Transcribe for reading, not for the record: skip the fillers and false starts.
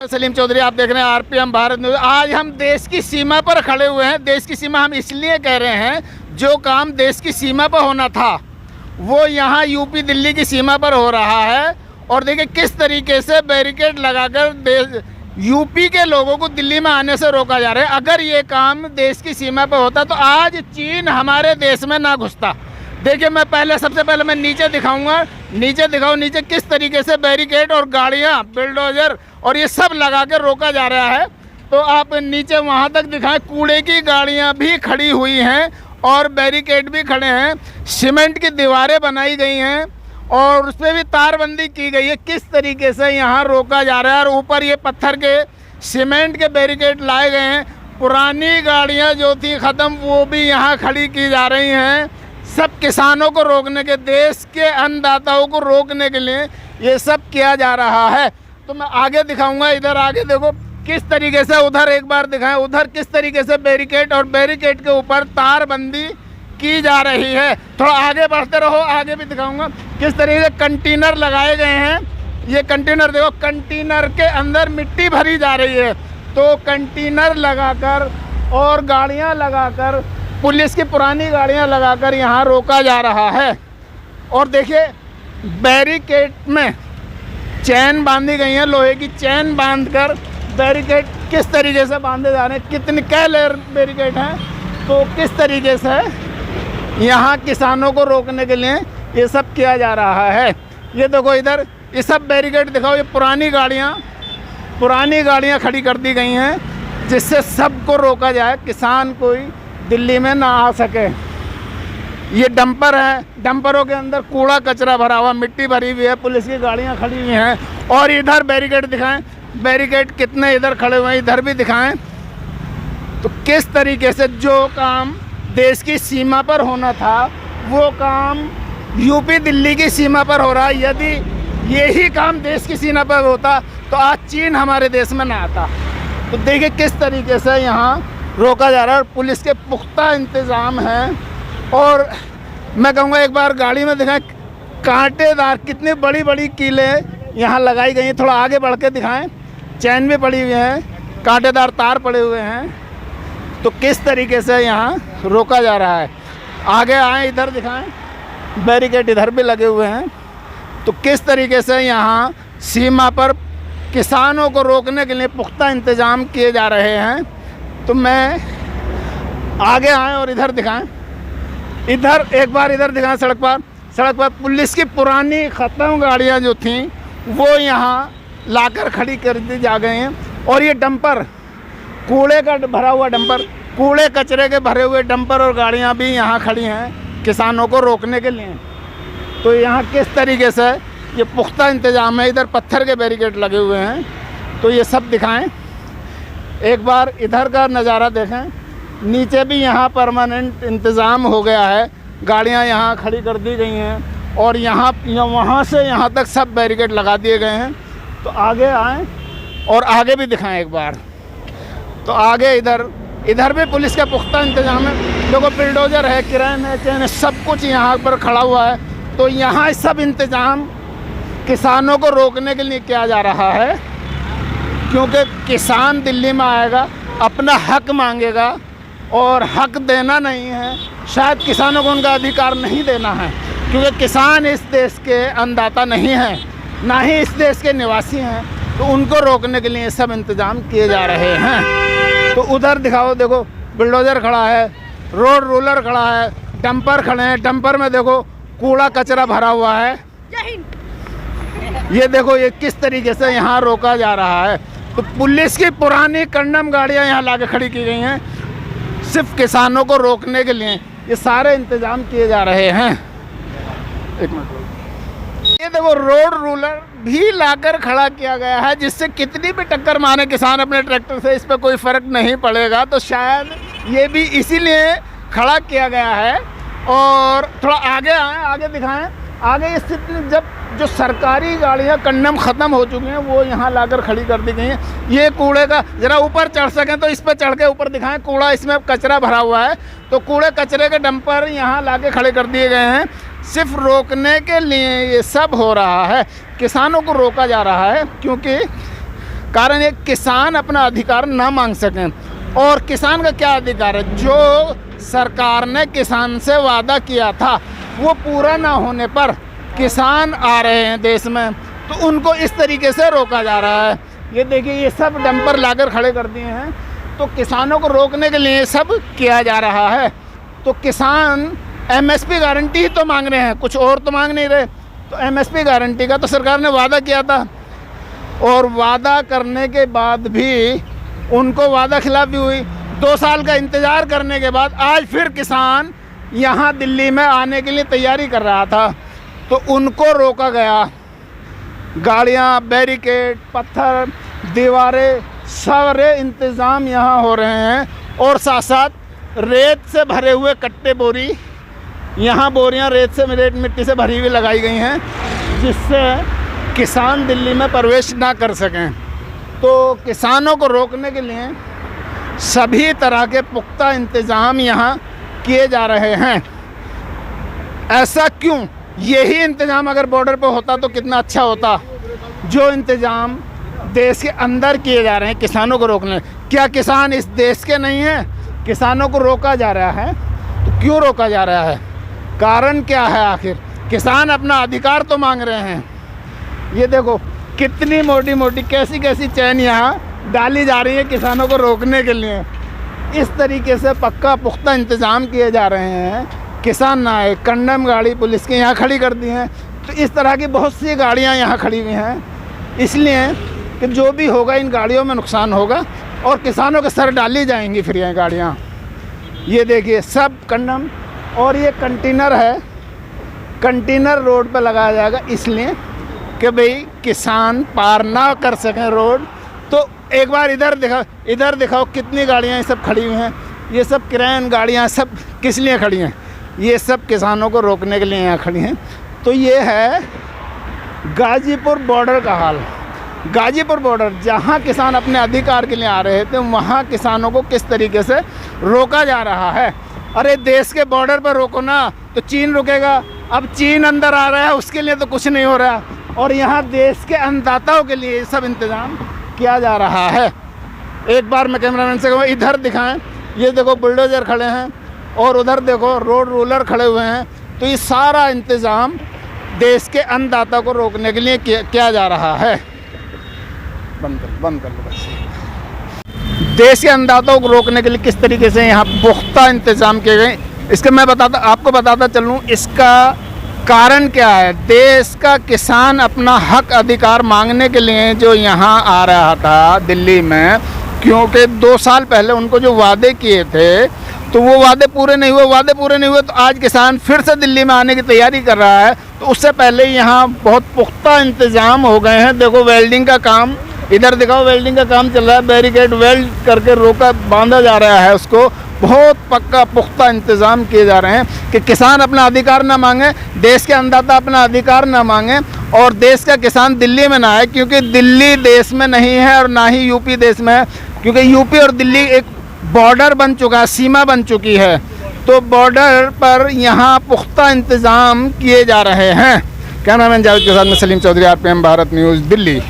सलीम चौधरी, आप देख रहे हैं आरपीएम भारत न्यूज। आज हम देश की सीमा पर खड़े हुए हैं। देश की सीमा हम इसलिए कह रहे हैं, जो काम देश की सीमा पर होना था वो यहाँ यूपी दिल्ली की सीमा पर हो रहा है। और देखिए किस तरीके से बैरिकेड लगाकर यूपी के लोगों को दिल्ली में आने से रोका जा रहा है। अगर ये काम देश की सीमा पर होता तो आज चीन हमारे देश में ना घुसता। देखिए मैं सबसे पहले मैं नीचे दिखाऊंगा। नीचे दिखाओ, नीचे किस तरीके से बैरिकेड और गाड़ियाँ, बिल्डोजर और ये सब लगा के रोका जा रहा है। तो आप नीचे वहाँ तक दिखाएं, कूड़े की गाड़ियाँ भी खड़ी हुई हैं और बैरिकेड भी खड़े हैं। सीमेंट की दीवारें बनाई गई हैं और उस पर भी तारबंदी की गई है। किस तरीके से यहाँ रोका जा रहा है। और ऊपर ये पत्थर के सीमेंट के बैरिकेड लाए गए हैं। पुरानी गाड़ियाँ जो थी ख़त्म, वो भी यहाँ खड़ी की जा रही हैं। सब किसानों को रोकने के, देश के अन्नदाताओं को रोकने के लिए ये सब किया जा रहा है। तो मैं आगे दिखाऊंगा। इधर आगे देखो किस तरीके से, उधर एक बार दिखाएं, उधर किस तरीके से बैरिकेड और बैरिकेड के ऊपर तारबंदी की जा रही है। थोड़ा आगे बढ़ते रहो, आगे भी दिखाऊंगा किस तरीके से कंटेनर लगाए गए हैं। ये कंटेनर देखो, कंटेनर के अंदर मिट्टी भरी जा रही है। तो कंटेनर लगाकर और गाड़ियाँ लगाकर, पुलिस की पुरानी गाड़ियां लगाकर यहाँ रोका जा रहा है। और देखिए बैरिकेड में चैन बांधी गई है, लोहे की चैन बांधकर बैरिकेड किस तरीके से बांधे जा रहे हैं। कितने कै लेयर बैरिकेड हैं, तो किस तरीके से यहाँ किसानों को रोकने के लिए ये सब किया जा रहा है। ये देखो इधर ये सब बैरिकेड दिखाओ। ये पुरानी गाड़ियाँ खड़ी कर दी गई हैं, जिससे सबको रोका जाए, किसान कोई दिल्ली में ना आ सके। ये डंपर है, डंपरों के अंदर कूड़ा कचरा भरा हुआ, मिट्टी भरी हुई है, पुलिस की गाड़ियां खड़ी हुई हैं। और इधर बैरिकेड दिखाएं, बैरिकेड कितने इधर खड़े हुए हैं, इधर भी दिखाएं। तो किस तरीके से जो काम देश की सीमा पर होना था वो काम यूपी दिल्ली की सीमा पर हो रहा है। यदि यही काम देश की सीमा पर होता तो आज चीन हमारे देश में ना आता। तो देखिए किस तरीके से यहाँ रोका जा रहा है और पुलिस के पुख्ता इंतज़ाम हैं। और मैं कहूँगा एक बार गाड़ी में दिखाएं, कांटेदार कितनी बड़ी बड़ी कीलें यहाँ लगाई गई हैं। थोड़ा आगे बढ़ के दिखाएं, चैन भी पड़ी हुई है, कांटेदार तार पड़े हुए हैं। तो किस तरीके से यहाँ रोका जा रहा है। आगे आए, इधर दिखाएं, बैरिकेड इधर भी लगे हुए हैं। तो किस तरीके से यहाँ सीमा पर किसानों को रोकने के लिए पुख्ता इंतज़ाम किए जा रहे हैं। तो मैं आगे आए और इधर दिखाएं, इधर एक बार इधर दिखाएं। सड़क पर पुलिस की पुरानी ख़त्म गाड़ियां जो थीं वो यहाँ लाकर खड़ी कर दी जा गई हैं। और ये डंपर, कूड़े का भरा हुआ डंपर, कूड़े कचरे के भरे हुए डंपर और गाड़ियां भी यहाँ खड़ी हैं किसानों को रोकने के लिए। तो यहाँ किस तरीके से ये पुख्ता इंतज़ाम है। इधर पत्थर के बैरिकेड लगे हुए हैं। तो ये सब दिखाएं। एक बार इधर का नज़ारा देखें, नीचे भी यहाँ परमानेंट इंतज़ाम हो गया है, गाड़ियाँ यहाँ खड़ी कर दी गई हैं। और यहाँ वहाँ से यहाँ तक सब बैरिकेड लगा दिए गए हैं। तो आगे आएँ और आगे भी दिखाएं एक बार। तो आगे इधर भी पुलिस का पुख्ता इंतज़ाम है। देखो बिल्डोजर है, क्रेन है, चैन है, सब कुछ यहाँ पर खड़ा हुआ है। तो यहाँ सब इंतज़ाम किसानों को रोकने के लिए किया जा रहा है, क्योंकि किसान दिल्ली में आएगा, अपना हक मांगेगा और हक देना नहीं है। शायद किसानों को उनका अधिकार नहीं देना है, क्योंकि किसान इस देश के अन्नदाता नहीं हैं, ना ही इस देश के निवासी हैं। तो उनको रोकने के लिए सब इंतज़ाम किए जा रहे हैं। तो उधर दिखाओ, देखो बिल्डोजर खड़ा है, रोड रोलर खड़ा है, डंपर खड़े हैं। डंपर में देखो कूड़ा कचरा भरा हुआ है। ये देखो ये किस तरीके से यहाँ रोका जा रहा है। तो पुलिस की पुरानी कंडम गाड़ियाँ यहाँ लाके खड़ी की गई हैं, सिर्फ किसानों को रोकने के लिए ये सारे इंतज़ाम किए जा रहे हैं। एक मिनट, ये देखो रोड रूलर भी लाकर खड़ा किया गया है, जिससे कितनी भी टक्कर मारे किसान अपने ट्रैक्टर से, इस पर कोई फ़र्क नहीं पड़ेगा। तो शायद ये भी इसीलिए खड़ा किया गया है। और थोड़ा आगे आएँ, आगे दिखाएँ। आगे इस जब जो सरकारी गाड़ियाँ कंडम ख़त्म हो चुकी हैं वो यहाँ लाकर खड़ी कर दी गई हैं। ये कूड़े का, ज़रा ऊपर चढ़ सकें तो इस पर चढ़ के ऊपर दिखाएं। कूड़ा, इसमें कचरा भरा हुआ है। तो कूड़े कचरे के डंपर यहाँ लाके खड़े कर दिए गए हैं, सिर्फ रोकने के लिए ये सब हो रहा है। किसानों को रोका जा रहा है, क्योंकि कारण एक किसान अपना अधिकार ना मांग सकें। और किसान का क्या अधिकार है? जो सरकार ने किसान से वादा किया था वो पूरा ना होने पर किसान आ रहे हैं देश में, तो उनको इस तरीके से रोका जा रहा है। ये देखिए, ये सब डंपर लाकर खड़े कर दिए हैं, तो किसानों को रोकने के लिए सब किया जा रहा है। तो किसान एमएसपी गारंटी ही तो मांग रहे हैं, कुछ और तो मांग नहीं रहे। तो एमएसपी गारंटी का तो सरकार ने वादा किया था, और वादा करने के बाद भी उनको वादा खिलाफी हुई। 2 साल का इंतज़ार करने के बाद आज फिर किसान यहाँ दिल्ली में आने के लिए तैयारी कर रहा था, तो उनको रोका गया। गाड़ियाँ, बैरिकेड, पत्थर, दीवारें, सारे इंतज़ाम यहाँ हो रहे हैं, और साथ साथ रेत से भरे हुए कट्टे बोरी, यहाँ बोरियाँ रेत मिट्टी से भरी हुई लगाई गई हैं, जिससे किसान दिल्ली में प्रवेश ना कर सकें। तो किसानों को रोकने के लिए सभी तरह के पुख्ता इंतज़ाम यहाँ किए जा रहे हैं। ऐसा क्यों? यही इंतज़ाम अगर बॉर्डर पर होता तो कितना अच्छा होता। जो इंतज़ाम देश के अंदर किए जा रहे हैं किसानों को रोकने, क्या किसान इस देश के नहीं हैं? किसानों को रोका जा रहा है, तो क्यों रोका जा रहा है? कारण क्या है आखिर? किसान अपना अधिकार तो मांग रहे हैं। ये देखो कितनी मोटी मोटी कैसी कैसी चैन यहाँ डाली जा रही है किसानों को रोकने के लिए। इस तरीके से पक्का पुख्ता इंतज़ाम किए जा रहे हैं, किसान ना आए। कंडम गाड़ी पुलिस के यहाँ खड़ी कर दी हैं। तो इस तरह की बहुत सी गाड़ियाँ यहाँ खड़ी हुई हैं, इसलिए कि जो भी होगा इन गाड़ियों में नुकसान होगा और किसानों के सर डाली जाएंगी फिर ये गाड़ियाँ। ये देखिए सब कंडम, और ये कंटेनर है, कंटेनर रोड पर लगाया जाएगा इसलिए कि भाई किसान पार ना कर सकें रोड। तो एक बार इधर दिखाओ कितनी गाड़ियाँ ये सब खड़ी हुई हैं। ये सब क्रेन गाड़ियाँ सब किस लिए खड़ी हैं? ये सब किसानों को रोकने के लिए यहाँ खड़ी हैं। तो ये है गाजीपुर बॉर्डर का हाल। गाजीपुर बॉर्डर, जहाँ किसान अपने अधिकार के लिए आ रहे थे, वहाँ किसानों को किस तरीके से रोका जा रहा है। अरे देश के बॉर्डर पर रोको ना, तो चीन रुकेगा। अब चीन अंदर आ रहा है, उसके लिए तो कुछ नहीं हो रहा। और यहाँ देश के अन्नदाताओं के लिए सब इंतज़ाम किया जा रहा है। एक बार मैं कैमरामैन से कहूँ इधर दिखाएं, ये देखो बुलडोज़र खड़े हैं, और उधर देखो रोड रोलर खड़े हुए हैं। तो ये सारा इंतज़ाम देश के अन्नदाता को रोकने के लिए किया जा रहा है। बंद कर लो बस। देश के अन्नदाताओं को रोकने के लिए किस तरीके से यहाँ पुख्ता इंतज़ाम किए गए, इसका मैं आपको बताता चलूँ इसका कारण क्या है। देश का किसान अपना हक अधिकार मांगने के लिए जो यहाँ आ रहा था दिल्ली में, क्योंकि 2 साल पहले उनको जो वादे किए थे तो वो वादे पूरे नहीं हुए, तो आज किसान फिर से दिल्ली में आने की तैयारी कर रहा है। तो उससे पहले यहाँ बहुत पुख्ता इंतज़ाम हो गए हैं। देखो वेल्डिंग का काम, इधर दिखाओ वेल्डिंग का काम चल रहा है, बैरिकेड वेल्ड करके बांधा जा रहा है उसको। बहुत पक्का पुख्ता इंतज़ाम किए जा रहे हैं कि किसान अपना अधिकार ना मांगे, देश के अन्नदाता अपना अधिकार ना मांगे, और देश का किसान दिल्ली में ना आए, क्योंकि दिल्ली देश में नहीं है और ना ही यूपी देश में है। क्योंकि यूपी और दिल्ली एक बॉर्डर बन चुका है, सीमा बन चुकी है। तो बॉर्डर पर यहाँ पुख्ता इंतज़ाम किए जा रहे हैं। कैमरामैन जावेद के साथ में सलीम चौधरी, RPM भारत न्यूज़, दिल्ली।